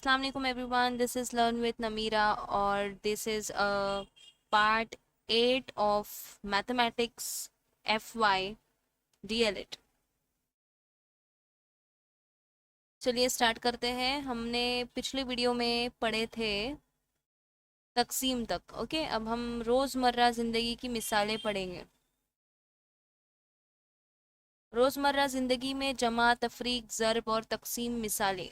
अस्सलाम वालेकुम everyone, this is learn with Namira और this is part 8 of mathematics FY DLET। चलिए स्टार्ट करते हैं। हमने पिछले वीडियो में पढ़े थे तकसीम तक। ओके, अब हम रोज़मर्रा ज़िंदगी की मिसालें पढ़ेंगे। रोज़मर्रा ज़िंदगी में जमा, तफरीक, ज़रब और तकसीम मिसालें।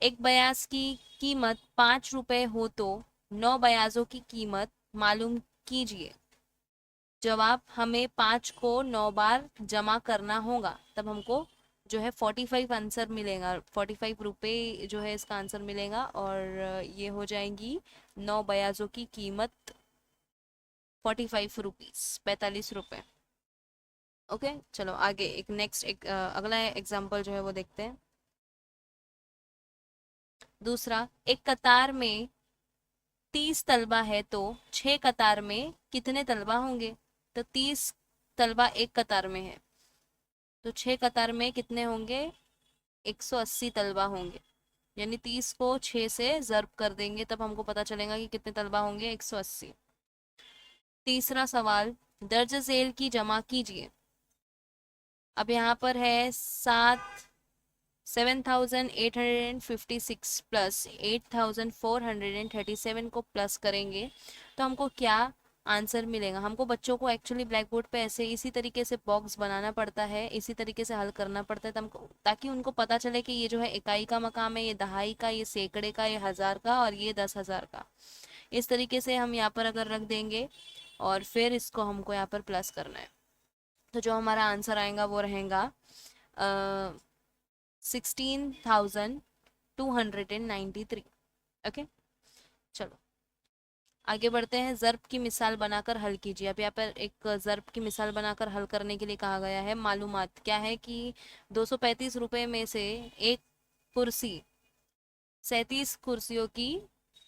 एक बयाज की कीमत 5 रुपए हो तो 9 बयाजों की कीमत मालूम कीजिए। जवाब, हमें 5 को 9 बार जमा करना होगा, तब हमको जो है 45 आंसर मिलेगा। 45 रुपए जो है इसका आंसर मिलेगा और ये हो जाएंगी 9 बयाजों की कीमत 45 रुपीज, 45 रुपए। ओके, चलो आगे एक नेक्स्ट अगला एग्जाम्पल जो है वो देखते हैं। दूसरा, एक कतार में 30 तलबा है तो 6 कतार में कितने तलबा होंगे? तो 30 तलबा एक कतार में है तो 6 कतार में कितने होंगे? 180 तलबा होंगे। यानी 30 को 6 से ज़र्ब कर देंगे तब हमको पता चलेगा कि कितने तलबा होंगे, 180। तीसरा सवाल, दर्ज झेल की जमा कीजिए। अब यहाँ पर है 7,856 प्लस 8,437 को प्लस करेंगे तो हमको क्या आंसर मिलेगा? हमको बच्चों को एक्चुअली ब्लैक बोर्ड पे ऐसे इसी तरीके से बॉक्स बनाना पड़ता है, इसी तरीके से हल करना पड़ता है ताकि उनको पता चले कि ये जो है इकाई का मकाम है, ये दहाई का, ये सैकड़े का, ये हजार का और ये 10,000 का। इस तरीके से हम यहाँ पर अगर रख देंगे और फिर इसको हमको यहाँ पर प्लस करना है तो जो हमारा आंसर आएगा वो रहेगा 16,293। ओके, चलो आगे बढ़ते हैं। ज़र्ब की मिसाल बनाकर हल कीजिए। अब यहाँ पर एक ज़र्ब की मिसाल बनाकर हल करने के लिए कहा गया है। मालूमात क्या है कि 235 रुपए में से एक कुर्सी 37 कुर्सियों की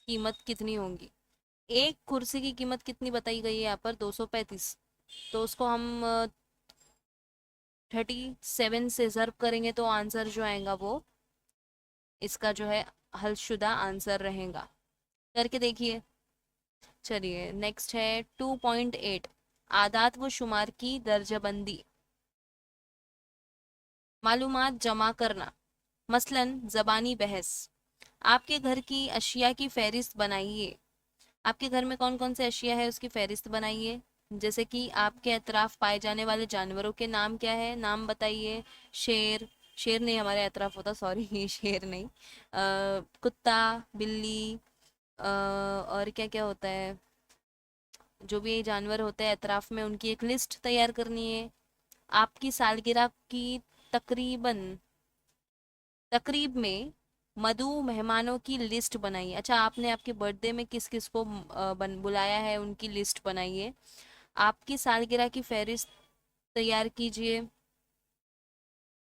कीमत कितनी होगी? एक कुर्सी की कीमत कितनी बताई गई है यहाँ पर? 235। तो उसको हम 37 से ज़र्ब करेंगे तो आंसर जो आएगा वो इसका जो है हलशुदा आंसर रहेगा। करके देखिए। चलिए नेक्स्ट है 2.8, आदात व शुमार की दर्जाबंदी। मालूमात जमा करना, मसलन जबानी बहस। आपके घर की अशिया की फहरिस्त बनाइए। आपके घर में कौन कौन से अशिया है उसकी फहरिस्त बनाइए। जैसे कि आपके अतराफ पाए जाने वाले जानवरों के नाम क्या है, नाम बताइए। शेर, शेर नहीं हमारे अतराफ होता, सॉरी शेर नहीं। कुत्ता, बिल्ली, और क्या क्या होता है, जो भी जानवर होते हैं अतराफ में उनकी एक लिस्ट तैयार करनी है। आपकी सालगिरह की तकरीबन तकरीब में मधु मेहमानों की लिस्ट बनाइए। अच्छा, आपने आपके बर्थडे में किस किस को बुलाया है उनकी लिस्ट बनाइए। आपकी सालगिरह की फहरिस्त तैयार कीजिए।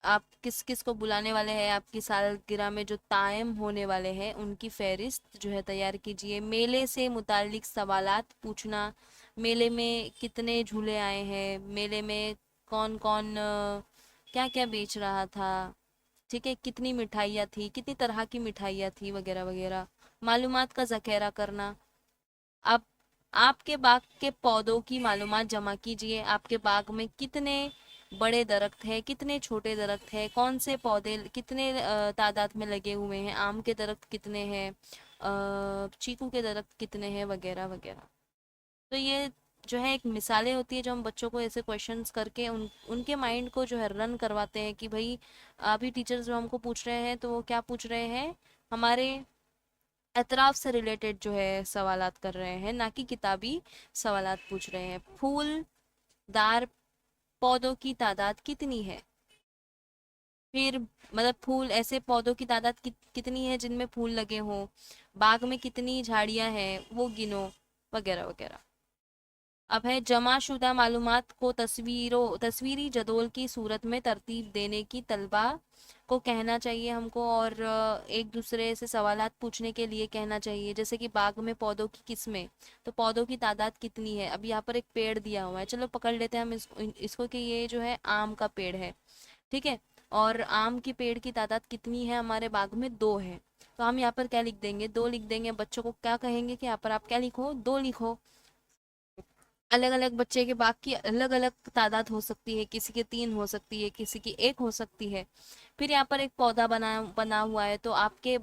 आप किस किस को बुलाने वाले हैं, आपकी सालगिरह में जो तायम होने वाले हैं उनकी फहरिस्त जो है तैयार कीजिए। मेले से मुतालिक सवालात पूछना। मेले में कितने झूले आए हैं, मेले में कौन कौन क्या क्या बेच रहा था, ठीक है, कितनी मिठाइयाँ थी, कितनी तरह की मिठाइयाँ थी, वगैरह वगैरह। मालूमात का ज़ख़ीरा करना। अब आपके बाग के पौधों की मालूमात जमा कीजिए। आपके बाग में कितने बड़े दरख्त हैं, कितने छोटे दरख्त हैं, कौन से पौधे कितने तादाद में लगे हुए हैं, आम के दरख्त कितने हैं, चीकू के दरख्त कितने हैं, वगैरह वगैरह। तो ये जो है एक मिसालें होती है जो हम बच्चों को ऐसे क्वेश्चंस करके उनके माइंड को जो है रन करवाते हैं कि भाई अभी टीचर्स जो हमको पूछ रहे हैं तो वो क्या पूछ रहे हैं, हमारे एतराफ से रिलेटेड जो है सवालात कर रहे हैं, ना कि किताबी सवालात पूछ रहे हैं। फूलदार पौधों की तादाद कितनी है? फिर मतलब फूल, ऐसे पौधों की तादाद कितनी है जिनमें फूल लगे हों। बाग में कितनी झाड़ियां हैं वो गिनो, वगैरह वगैरह। अब है जमाशुदा मालूमात को तस्वीरी जदोल की सूरत में तरतीब देने की तलबा को कहना चाहिए हमको और एक दूसरे से सवालात पूछने के लिए कहना चाहिए। जैसे कि बाग में पौधों की किस्में, तो पौधों की तादाद कितनी है? अब यहाँ पर एक पेड़ दिया हुआ है, चलो पकड़ लेते हैं हम इसको कि ये जो है आम का पेड़ है, ठीक है। और आम के पेड़ की तादाद कितनी है हमारे बाग में? 2 है। तो हम यहाँ पर क्या लिख देंगे? 2 लिख देंगे। बच्चों को क्या कहेंगे कि यहाँ पर आप क्या लिखो? 2 लिखो। अलग अलग बच्चे के बाग की अलग अलग तादाद हो सकती है, किसी के 3 हो सकती है, किसी की 1 हो सकती है। फिर यहाँ पर एक पौधा बना बना हुआ है, तो आपके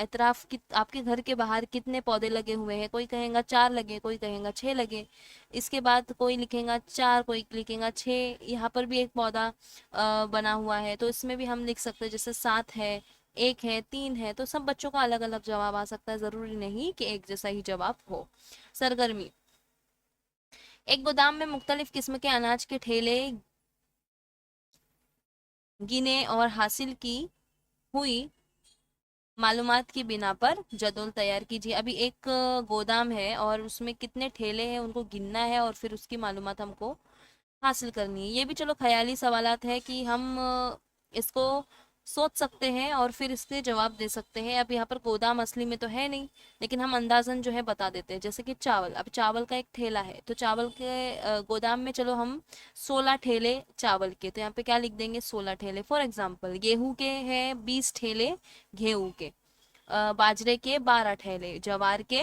एतराफ की, आपके घर के बाहर कितने पौधे लगे हुए हैं? कोई कहेगा 4 लगे, कोई कहेगा 6 लगे। इसके बाद कोई लिखेगा 4, कोई लिखेगा 6। यहाँ पर भी एक पौधा बना हुआ है, तो इसमें भी हम लिख सकते हैं जैसे 7 है, 1 है, 3 है। तो सब बच्चों का अलग अलग जवाब आ सकता है, जरूरी नहीं कि एक जैसा ही जवाब हो। सरगर्मी। एक गोदाम में मुख्तलिफ किस्म के अनाज के ठेले गिने और हासिल की हुई मालूमात की बिना पर जदोल तैयार कीजिए। अभी एक गोदाम है और उसमें कितने ठेले हैं उनको गिनना है और फिर उसकी मालूमात हमको हासिल करनी है। ये भी चलो ख्याली सवालात है कि हम इसको सोच सकते हैं और फिर इसके जवाब दे सकते हैं। अब यहाँ पर गोदाम असली में तो है नहीं, लेकिन हम अंदाजन जो है बता देते हैं। जैसे कि चावल, अब चावल का एक ठेला है, तो चावल के गोदाम में चलो हम 16 ठेले चावल के, तो यहाँ पे क्या लिख देंगे? 16 ठेले। फॉर एग्जाम्पल गेहूं के हैं 20 ठेले, गेहूं के, बाजरे के 12 ठेले, जवार के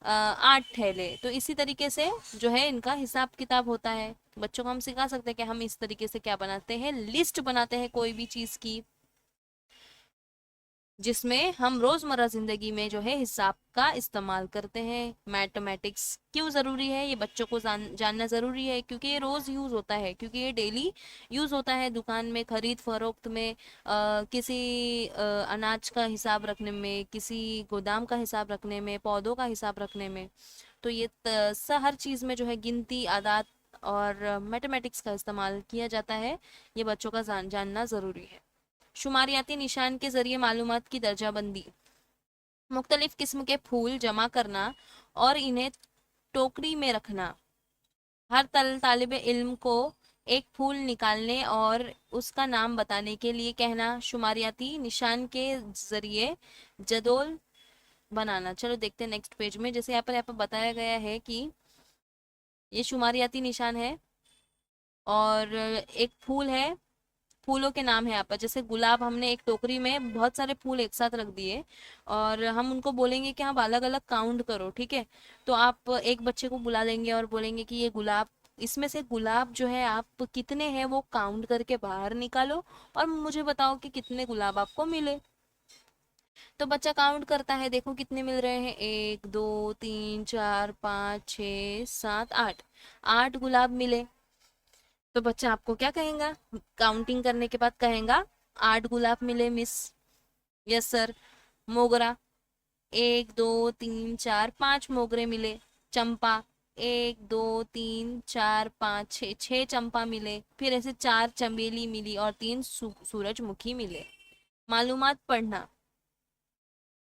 8 ठेले। तो इसी तरीके से जो है इनका हिसाब किताब होता है। बच्चों को हम सिखा सकते हैं कि हम इस तरीके से क्या बनाते हैं, लिस्ट बनाते हैं कोई भी चीज की, जिसमें हम रोजमर्रा जिंदगी में जो है हिसाब का इस्तेमाल करते हैं। मैथमेटिक्स क्यों जरूरी है ये बच्चों को जानना जरूरी है, क्योंकि ये रोज यूज होता है, क्योंकि ये डेली यूज होता है दुकान में, खरीद फरोख्त में, किसी अनाज का हिसाब रखने में, किसी गोदाम का हिसाब रखने में, पौधों का हिसाब रखने में। तो ये हर चीज में जो है गिनती, आदात और मैथमेटिक्स का इस्तेमाल किया जाता है। ये बच्चों का जानना जरूरी है। शुमारियाती निशान के जरिए मालूमात की दर्जाबंदी। मुख्तलिफ किस्म के फूल जमा करना और इन्हें टोकरी में रखना। हर तालिब इल्म को एक फूल निकालने और उसका नाम बताने के लिए कहना। शुमारियाती निशान के जरिए जदोल बनाना। चलो देखते हैं नेक्स्ट पेज में। जैसे यहाँ पर बताया गया है कि ये शुमारियाती निशान है और एक फूल है, फूलों के नाम है यहाँ पर। जैसे गुलाब, हमने एक टोकरी में बहुत सारे फूल एक साथ रख दिए और हम उनको बोलेंगे कि आप अलग अलग काउंट करो, ठीक है? तो आप एक बच्चे को बुला लेंगे और बोलेंगे कि ये गुलाब, इसमें से गुलाब जो है आप कितने हैं वो काउंट करके बाहर निकालो और मुझे बताओ कि कितने गुलाब आपको मिले। तो बच्चा काउंट करता है, देखो कितने मिल रहे हैं, 1 2 3 4 5 6 7 8, 8 गुलाब मिले। तो बच्चा आपको क्या कहेगा? काउंटिंग करने के बाद कहेगा 8 गुलाब मिले मिस। Yes sir. मोगरा, 1 2 3 4 5 मोगरे मिले। चंपा, 1 2 3 4 5 6, 6 चंपा मिले। फिर ऐसे 4 चमेली मिली और 3 सूरजमुखी मिले। मालूमात पढ़ना।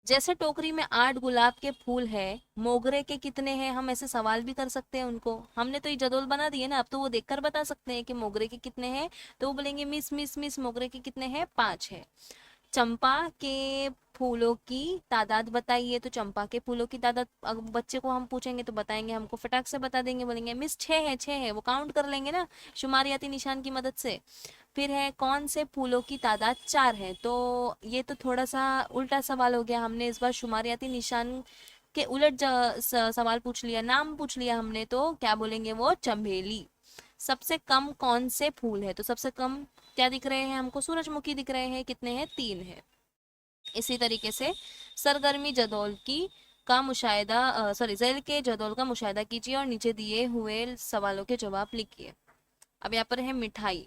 जैसे टोकरी में 8 गुलाब के फूल है, मोगरे के कितने हैं? हम ऐसे सवाल भी कर सकते हैं उनको। हमने तो ये जदोल बना दिए ना, अब तो वो देखकर बता सकते हैं कि मोगरे के कितने हैं। तो वो बोलेंगे मिस मिस मिस मोगरे के कितने हैं? 5 है। चंपा के फूलों की तादाद बताइए। तो चंपा के फूलों की तादाद अगर बच्चे को हम पूछेंगे तो बताएंगे, हमको फटाक से बता देंगे, बोलेंगे मिस 6 है, 6 है। वो काउंट कर लेंगे ना शुमारियाती निशान की मदद से। फिर है कौन से फूलों की तादाद 4 है? तो ये तो थोड़ा सा उल्टा सवाल हो गया, हमने इस बार शुमारियाती निशान के उलट सवाल पूछ लिया, नाम पूछ लिया हमने। तो क्या बोलेंगे वो? चमेली। सबसे कम कौन से फूल है? तो सबसे कम क्या दिख रहे हैं हमको? सूरजमुखी दिख रहे हैं। कितने हैं? 3 है। इसी तरीके से सरगर्मी जदौल की का मुशाहिदा, सॉरी ज़ैल के जदौल का मुशाहिदा कीजिए और नीचे दिए हुए सवालों के जवाब लिखिए। अब यहाँ पर है मिठाई,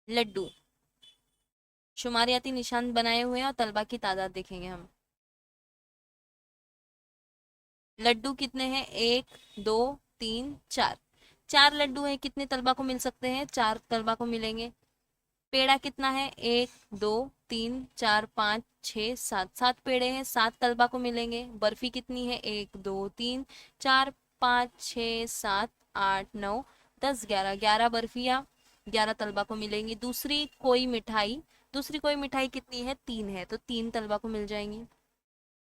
लड्डू। शुमारियाती निशान बनाए हुए हैं और तलबा की तादाद देखेंगे हम। लड्डू कितने हैं? 1 2 3 4, 4 लड्डू हैं। कितने तलबा को मिल सकते हैं? 4 तलबा को मिलेंगे। पेड़ा कितना है? 1 2 3 4 5 6 7, 7 पेड़े हैं, 7 तलबा को मिलेंगे। बर्फी कितनी है? 1 2 3 4 5 6 7 8 9 10 11, 11 बर्फियाँ 11 तलबा को मिलेंगी। दूसरी कोई मिठाई कितनी है? 3 है, तो 3 तलबा को मिल जाएंगी।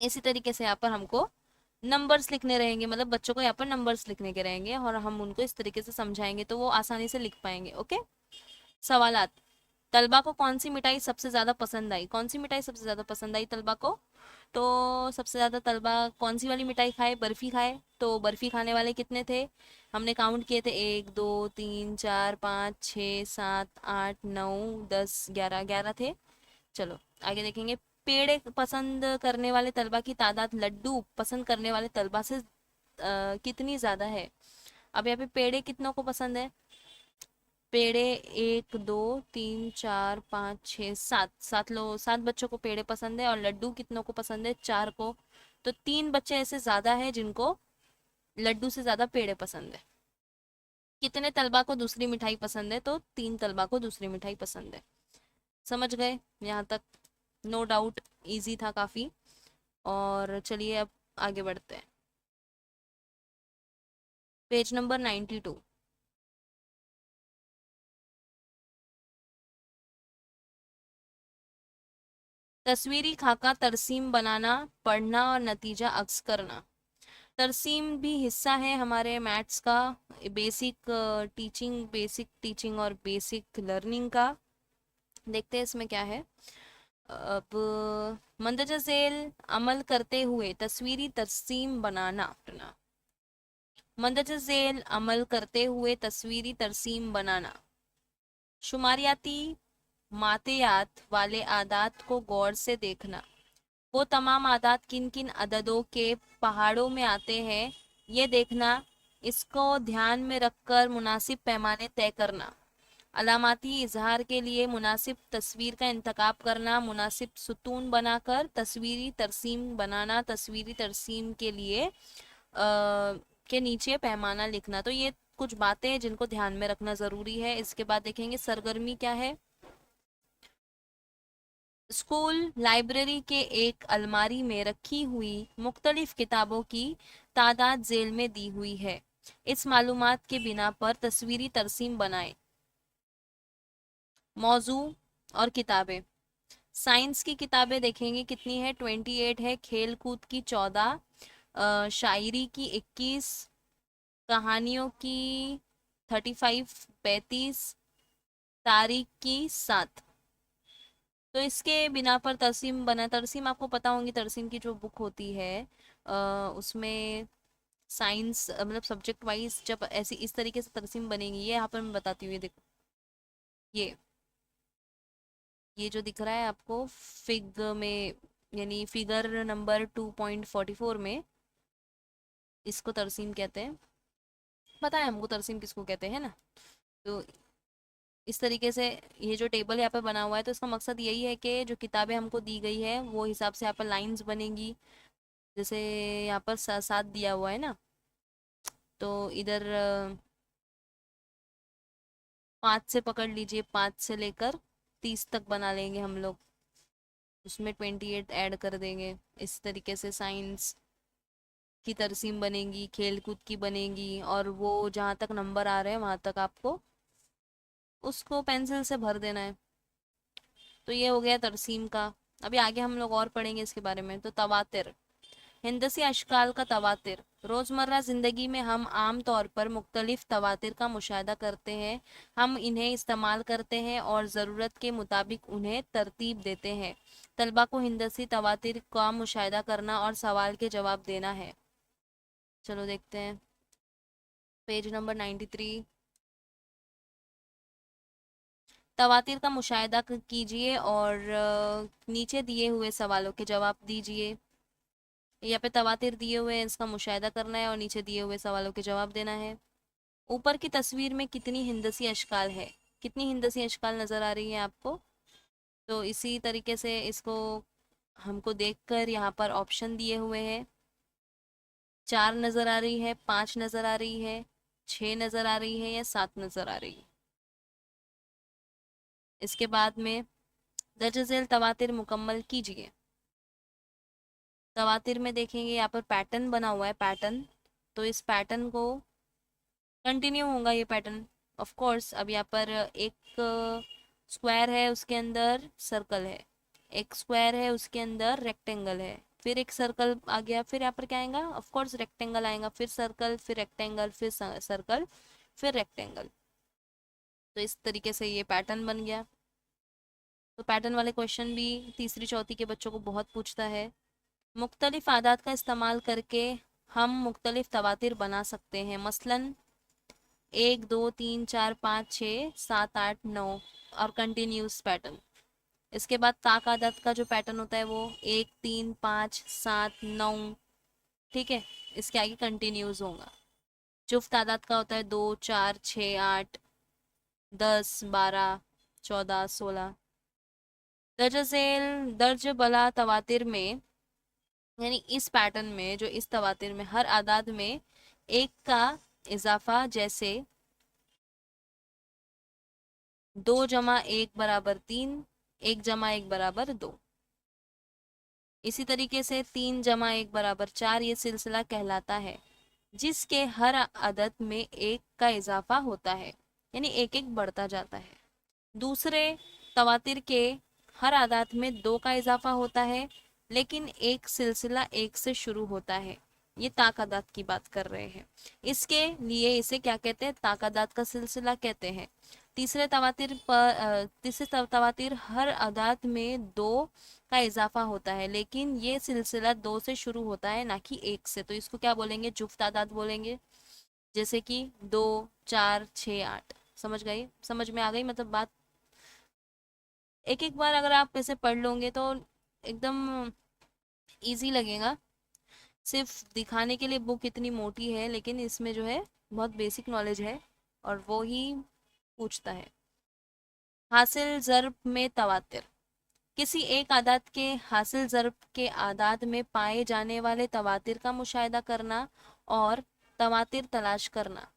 इसी तरीके से यहाँ पर हमको नंबर्स लिखने रहेंगे, मतलब बच्चों को यहाँ पर नंबर्स लिखने के रहेंगे और हम उनको इस तरीके से समझाएंगे तो वो आसानी से लिख पाएंगे। ओके। सवालात। तलबा को कौन सी मिठाई सबसे ज्यादा पसंद आई? कौन सी मिठाई सबसे ज्यादा पसंद आई तलबा को? तो सबसे ज्यादा तलबा कौन सी वाली मिठाई खाए? बर्फी खाए। तो बर्फी खाने वाले कितने थे? हमने काउंट किए थे, 1 2 3 4 5 6 7 8 9 10 11 11 थे। चलो आगे देखेंगे। पेड़े पसंद करने वाले तलबा की तादाद लड्डू पसंद करने वाले तलबा से कितनी ज्यादा है? अब यहाँ पे पेड़े कितनों को पसंद है? पेड़े 1 2 3 4 5 6 7, 7 बच्चों को पेड़े पसंद है। और लड्डू कितनों को पसंद है? 4 को। तो 3 बच्चे ऐसे ज्यादा है जिनको लड्डू से ज्यादा पेड़े पसंद है। कितने तलबा को दूसरी मिठाई पसंद है? तो 3 तलबा को दूसरी मिठाई पसंद है। समझ गए यहाँ तक? नो डाउट इजी था काफी। और चलिए अब आगे बढ़ते हैं। Page number 92। तस्वीरी खाका तरसीम बनाना, पढ़ना और नतीजा अक्स करना। तरसीम भी हिस्सा है हमारे मैथ्स का, बेसिक टीचिंग और बेसिक लर्निंग का। देखते हैं इसमें क्या है। अब मंदरजा झेल अमल करते हुए तस्वीरी तरसीम बनाना। मंदरजा झेल अमल करते हुए तस्वीरी तरसीम बनाना। शुमारियाती मातेयात वाले आदात को गौर से देखना। वो तमाम आदात किन किन अददों के पहाड़ों में आते हैं ये देखना। इसको ध्यान में रखकर मुनासिब पैमाने तय करना। अलामाती इजहार के लिए मुनासिब तस्वीर का इंतखाब करना। मुनासिब सुतून बनाकर तस्वीरी तरसीम बनाना। तस्वीरी तरसीम के लिए के नीचे पैमाना लिखना। तो ये कुछ बातें हैं जिनको ध्यान में रखना जरूरी है। इसके बाद देखेंगे सरगर्मी क्या है। स्कूल लाइब्रेरी के एक अलमारी में रखी हुई मुख्तलिफ किताबों की तादाद जेल में दी हुई है। इस मालूमात के बिना पर तस्वीरी तरसीम बनाएं। मौजू और किताबें। साइंस की किताबें देखेंगे कितनी है? 28 है। खेल कूद की 14, शायरी की 21, कहानियों की 35 35, तारीख की 7। तो इसके बिना पर तरसीम बना। तरसीम आपको पता होंगी, तरसीम की जो बुक होती है उसमें साइंस मतलब सब्जेक्ट वाइज जब ऐसी इस तरीके से तरसीम बनेगी। ये यहाँ पर मैं बताती हूँ, ये देखो। ये ये जो दिख रहा है आपको फिग में, यानी फिगर नंबर 2.44 में, इसको तरसीम कहते हैं। पता है हमको तरसीम किसको कहते हैं ना। तो इस तरीके से ये जो टेबल यहाँ पे बना हुआ है, तो इसका मकसद यही है कि जो किताबें हमको दी गई है वो हिसाब से यहाँ पर लाइंस बनेंगी। जैसे यहाँ पर सात दिया हुआ है ना, तो इधर 5 से पकड़ लीजिए, 5 से लेकर 30 तक बना लेंगे हम लोग। उसमें 28 ऐड कर देंगे। इस तरीके से साइंस की तरसीम बनेगी, खेल कूद की बनेगी, और वो जहाँ तक नंबर आ रहे हैं वहां तक आपको उसको पेंसिल से भर देना है। तो ये हो गया तरसीम का। अभी आगे हम लोग और पढ़ेंगे इसके बारे में। तो तवातिर, हिंदसी अशकाल का तवातिर। रोज़मर्रा ज़िंदगी में हम आम तौर पर मुख्तलिफ तवातिर का मुशाहिदा करते हैं। हम इन्हें इस्तेमाल करते हैं और ज़रूरत के मुताबिक उन्हें तरतीब देते हैं। तलबा को हिंदसी तवातिर का मुशाहिदा करना और सवाल के जवाब देना है। चलो देखते हैं पेज नंबर 93। तवातिर का मुशाहिदा कीजिए और नीचे दिए हुए सवालों के जवाब दीजिए। यहाँ पे तवातिर दिए हुए हैं, इसका मुशाहिदा करना है और नीचे दिए हुए सवालों के जवाब देना है। ऊपर की तस्वीर में कितनी हिंदसी अशकाल है? कितनी हिंदसी अशकाल नजर आ रही है आपको? तो इसी तरीके से इसको हमको देखकर यहाँ पर ऑप्शन दिए हुए हैं। 4 नजर आ रही है, 5 नजर आ रही है, 6 नजर आ रही है, या 7 नजर आ रही है। इसके बाद में दर्ज झेल तवातिर मुकम्मल कीजिए। तवातिर में देखेंगे यहाँ पर पैटर्न बना हुआ है, पैटर्न। तो इस पैटर्न को कंटिन्यू होगा ये पैटर्न ऑफ कोर्स। अब यहाँ पर एक स्क्वायर है, उसके अंदर सर्कल है। एक स्क्वायर है, उसके अंदर रेक्टेंगल है। फिर एक सर्कल आ गया, फिर यहाँ पर क्या आएगा? ऑफ कोर्स रेक्टेंगल आएगा, फिर सर्कल, फिर रेक्टेंगल, फिर सर्कल, फिर रेक्टेंगल। तो इस तरीके से ये पैटर्न बन गया। तो पैटर्न वाले क्वेश्चन भी तीसरी चौथी के बच्चों को बहुत पूछता है। मुख्तलिफ आदात का इस्तेमाल करके हम मुख्तलिफ तवातिर बना सकते हैं, मसलन 1 2 3 4 5 6 7 8 9 और कंटिन्यूस पैटर्न। इसके बाद ताक आदात का जो पैटर्न होता है वो 1 3 5 7 9, ठीक है, इसके आगे कंटिन्यूस होगा। जुफ्त आदात का होता है 2 4 6 8 10 12 14 16। दर्ज झेल दर्ज बला तवातिर में, यानी इस पैटर्न में, जो इस तवातिर में हर आदाद में एक का इजाफा, जैसे 2 + 1 = 3, 1 + 1 = 2। इसी तरीके से 3 + 1 = 4 ये सिलसिला कहलाता है, जिसके हर अदद में एक का इजाफा होता है, यानी एक एक बढ़ता जाता है। दूसरे तवातिर के हर आदात में 2 का इजाफा होता है, लेकिन एक सिलसिला 1 से शुरू होता है। ये ताकादात की बात कर रहे हैं, इसके लिए इसे क्या कहते हैं, ताकादात का सिलसिला कहते हैं। तीसरे तवातिर हर आदात में 2 का इजाफा होता है, लेकिन ये सिलसिला 2 से शुरू होता है, ना कि 1 से, तो इसको क्या बोलेंगे, जुफ्त आदात बोलेंगे। जैसे कि 2 4 6 8। समझ गए, समझ में आ गई मतलब बात। एक एक बार अगर आप इसे पढ़ लोगे तो एकदम इजी लगेगा। सिर्फ दिखाने के लिए बुक इतनी मोटी है, लेकिन इसमें जो है बहुत बेसिक नॉलेज है और वो ही पूछता है। हासिल ज़र्ब में तवातिर, किसी एक आदात के हासिल ज़र्ब के आदात में पाए जाने वाले तवातिर का मुशाहिदा करना और तवातिर तलाश करना।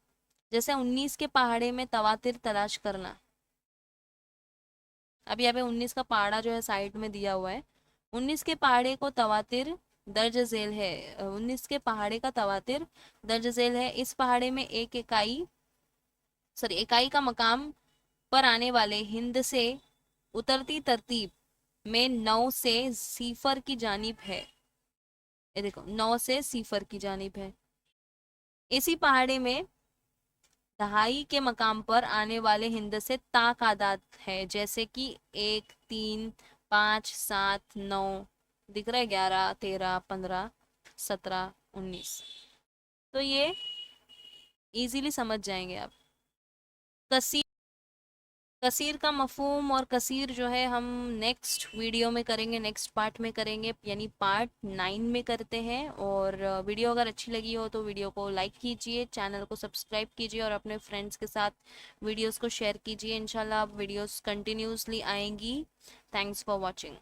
जैसे 19 के पहाड़े में तवातिर तलाश करना। अब यहाँ पे 19 का पहाड़ा जो है साइड में दिया हुआ है। 19 के पहाड़े को तवातिर दर्ज झेल है, 19 के पहाड़े का तवातिर दर्ज झेल है। इस पहाड़े में एक इकाई का मकाम पर आने वाले हिंद से उतरती तरतीब में 9 से 0 की जानिब है। ये देखो 9 से 0 की जानिब है। इसी पहाड़े में दहाई के मकाम पर आने वाले हिंद से ताक आदात है, जैसे कि 1 3 5 7 9, दिख रहा है 11 13 15 17 19। तो ये इजीली समझ जाएंगे आप। कसीर कसीर का मफहूम और कसीर जो है हम नेक्स्ट वीडियो में करेंगे, नेक्स्ट पार्ट में करेंगे, यानी पार्ट 9 में करते हैं। और वीडियो अगर अच्छी लगी हो तो वीडियो को लाइक कीजिए, चैनल को सब्सक्राइब कीजिए और अपने फ्रेंड्स के साथ वीडियोस को शेयर कीजिए। इंशाल्लाह वीडियोस कंटिन्यूसली आएंगी। Thanks for watching.